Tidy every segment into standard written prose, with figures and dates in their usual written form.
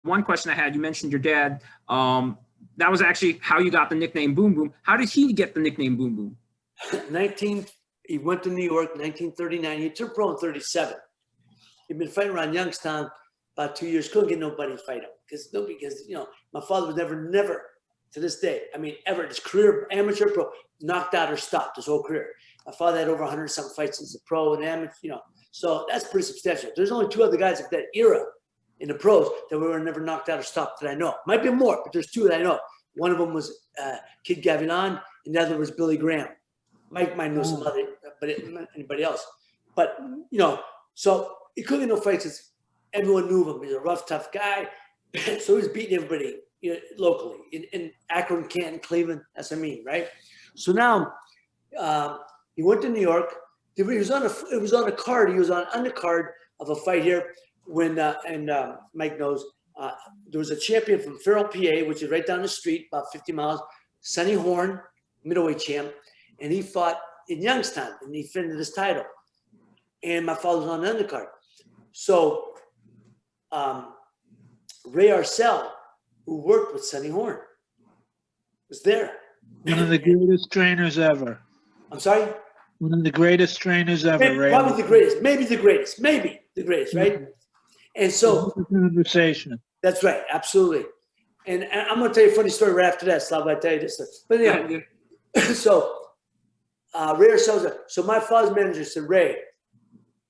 one question I had, you mentioned your dad. That was actually how you got the nickname Boom Boom. How did he get the nickname Boom Boom? He went to New York, 1939. He turned pro in 37. He'd been fighting around Youngstown about 2 years. Couldn't get nobody to fight him because my father was never to this day, I mean, ever his career, amateur pro, knocked out or stopped his whole career. My father had over 100-something fights since the pro and amateur, so that's pretty substantial. There's only 2 other guys of that era in the pros that were never knocked out or stopped that I know. Might be more, but there's 2 that I know. One of them was Kid Gavilan, and the other was Billy Graham. Mike might know some other, but anybody else. But, so he couldn't get no fights. Everyone knew him. He's a rough, tough guy. So he was beating everybody locally in Akron, Canton, Cleveland. That's what I mean, right? So now he went to New York. It was on a card. He was on undercard of a fight here when, and Mike knows, there was a champion from Farrell, PA, which is right down the street, about 50 miles, Sonny Horn, middleweight champ. And he fought in Youngstown, and he defended his title. And my father was on the undercard. So Ray Arcel, who worked with Sonny Horn, was there. One of the greatest trainers ever. I'm sorry? One of the greatest trainers ever, Ray. Probably the greatest. Maybe the greatest. Maybe the greatest, right? And so conversation. That's right, absolutely. And I'm going to tell you a funny story right after that, Slav. I tell you this. But anyway, so Ray Arcel, so my father's manager said, Ray,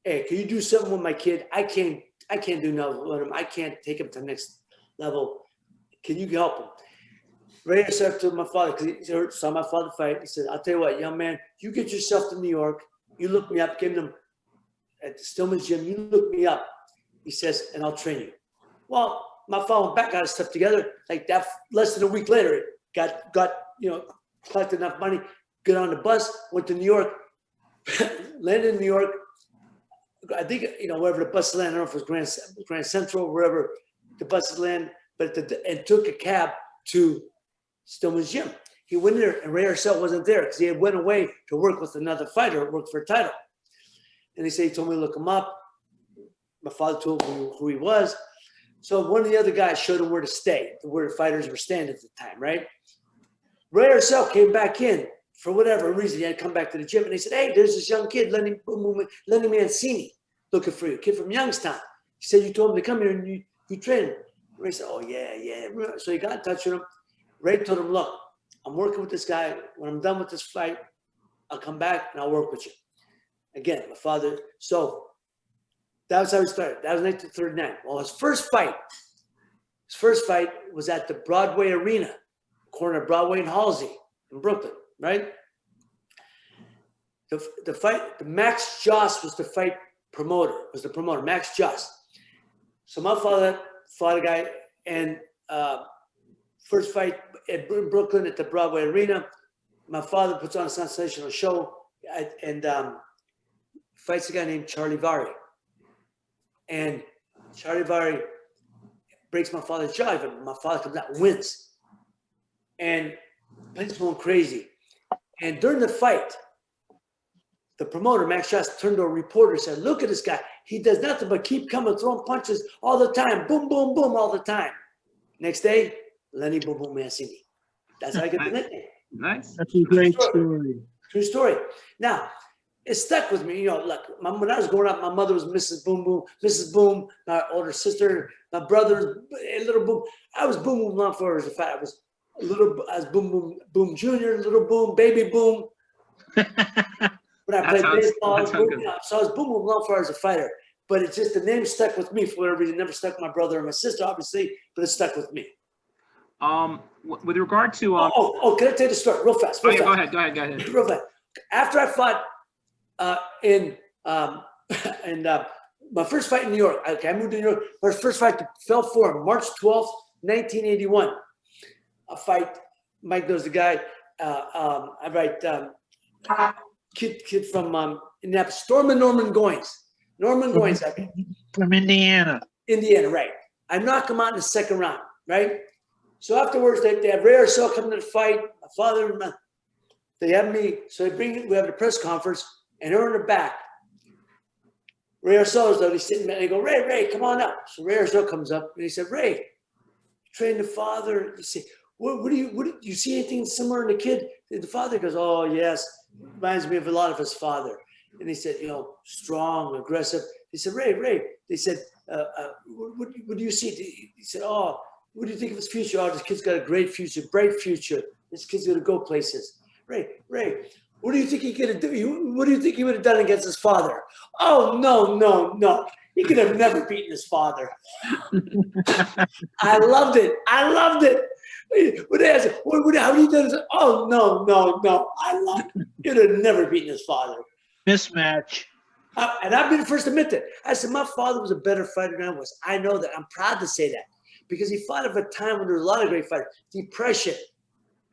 hey, can you do something with my kid? I can't do nothing with him. I can't take him to the next level. Can you help him? Ray said to my father, because he saw my father fight, he said, I'll tell you what, young man, you get yourself to New York, you look me up, give him at the Stillman's gym, you look me up, he says, and I'll train you. Well, my father went back, got his stuff together, like that, less than a week later, got collected enough money, got on the bus, went to New York, landed in New York. I think, wherever the bus landed, I don't know if it was Grand Central, wherever the buses land, and took a cab to Stillman's gym. He went in there, and Ray Arcel wasn't there because he had went away to work with another fighter, worked for a title. And he told me to look him up. My father told me who he was. So one of the other guys showed him where to stay, where the fighters were staying at the time, right? Ray Arcel came back in for whatever reason. He had to come back to the gym, and they said, hey, there's this young kid, Lenny Mancini, looking for you, kid from Youngstown. He said, you told him to come here and you train him. Ray said, oh, yeah. So he got in touch with him. Ray told him, look, I'm working with this guy. When I'm done with this fight, I'll come back and I'll work with you. Again, my father. So that was how he started. That was 1939. Well, his first fight was at the Broadway Arena, corner of Broadway and Halsey in Brooklyn, right? The fight, the Max Joss was the fight promoter, Max Joss. So my father fought a guy, and first fight in Brooklyn at the Broadway Arena. My father puts on a sensational show and fights a guy named Charlie Vari. And Charlie Vari breaks my father's jaw, and my father comes out and wins. And he's going crazy. And during the fight, the promoter, Max Joss, turned to a reporter and said, look at this guy. He does nothing but keep coming, throwing punches all the time. Boom, boom, boom, all the time. Next day, Lenny Boom Boom Mancini. That's how I get the nickname. Nice. That's a great story. True story. Now, it stuck with me. Look, when I was growing up, my mother was Mrs. Boom Boom. Mrs. Boom, my older sister, my brother, Little Boom. I was Boom Boom long for as a fact. I was Boom Boom Boom Junior, Little Boom, Baby Boom. When I played baseball, so I was Boom Boom long for as a fighter. But it's just the name stuck with me for whatever reason. It never stuck with my brother or my sister, obviously, but it stuck with me. With regard to can I tell you the story real fast? Go ahead. Real fast. After I fought in my first fight in New York, I moved to New York. My first fight fell for March 12th, 1981. A fight. Mike knows the guy. I write kid from Indianapolis, Norman Goins. Norman Goins, from Indiana. Indiana, right. I knock him out in the second round, right? So afterwards, they have Ray Arcel coming to the fight. My father, they have me. So we have the press conference, and they're in the back. Ray Arcel is though, he's sitting there, and they go, Ray, come on up. So Ray Arcel comes up, and he said, Ray, train the father. You say, what do you see anything similar in the kid? The father goes, oh, yes. Reminds me of a lot of his father. And he said, strong, aggressive. He said, Ray. They said, what do you see? He said, oh, what do you think of his future? Oh, this kid's got a great future, bright future. This kid's going to go places. Ray, what do you think he could do? What do you think he would have done against his father? Oh, no. He could have never beaten his father. I loved it. When they asked, how do you do this? Oh, no. I loved it. He would have never beaten his father. Mismatch. And I've been the first to admit that. I said, my father was a better fighter than I was. I know that. I'm proud to say that. Because he fought at a time when there were a lot of great fighters. Depression.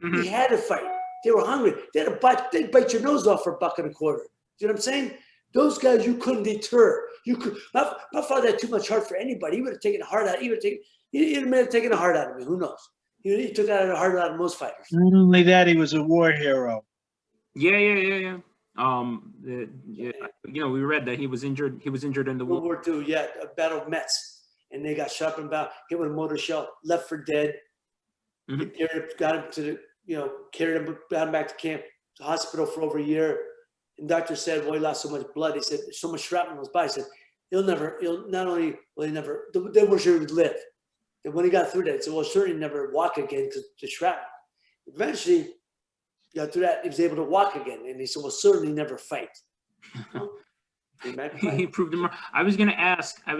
Mm-hmm. He had to fight. They were hungry. They'd bite your nose off for $1.25. Do you know what I'm saying? Those guys you couldn't deter. My father had too much heart for anybody. He would have taken the heart out. He may have taken the heart out of me. Who knows? He took out the heart out of most fighters. Not only that, he was a war hero. Yeah. We read that he was injured. He was injured in the World War II. Yeah, a battle of Metz. And they got shot and hit with a mortar shell, left for dead. Mm-hmm. Got him to carried him, got him back to camp, to hospital for over a year. And doctor said, well, he lost so much blood. He said, so much shrapnel in his body. He said, they weren't sure he would live. And when he got through that, he said, well, certainly never walk again because the shrapnel. Eventually, got through that, he was able to walk again. And he said, well, certainly never fight. He proved him wrong. I was going to ask, I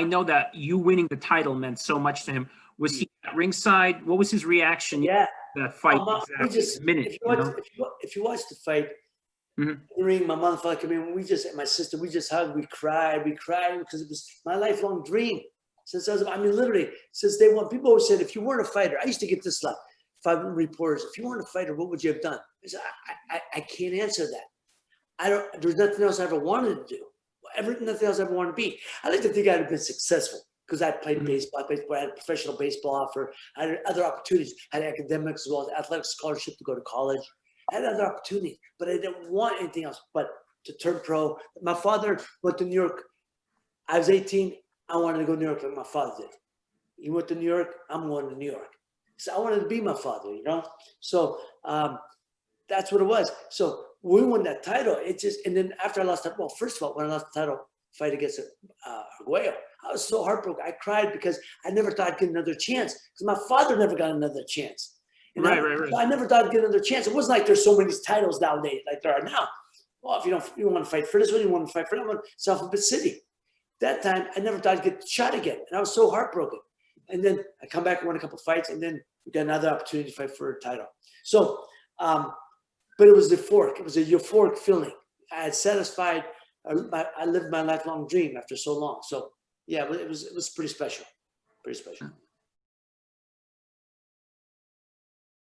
know that you winning the title meant so much to him. Was he at ringside? What was his reaction? Yeah. To that fight? If you watch the fight, in the ring, my mother felt like, my sister, we just hugged, we cried because it was my lifelong dream. Literally, since day one, people always said, if you weren't a fighter, I used to get this lot, 5 reporters, if you weren't a fighter, what would you have done? I said, I can't answer that. There's nothing else I ever wanted to do. Nothing else I ever wanted to be. I like to think I'd have been successful because I played baseball. I had a professional baseball offer. I had other opportunities. I had academics as well as athletic scholarship to go to college. I had other opportunities, but I didn't want anything else but to turn pro. My father went to New York. I was 18. I wanted to go to New York like my father did. He went to New York. I'm going to New York. So I wanted to be my father, So that's what it was. So we won that title. And then after I lost that, well, first of all, when I lost the title fight against Arguello, I was so heartbroken. I cried because I never thought I'd get another chance because my father never got another chance. And right. I never thought I'd get another chance. It wasn't like there's so many titles nowadays like there are now. Well, if you want to fight for this one, you want to fight for that one, South of the City. That time, I never thought I'd get shot again. And I was so heartbroken. And then I come back and win a couple fights, and then we got another opportunity to fight for a title. So, but it was euphoric. It was a euphoric feeling. I had satisfied. I lived my lifelong dream after so long. So, yeah, it was pretty special. Pretty special.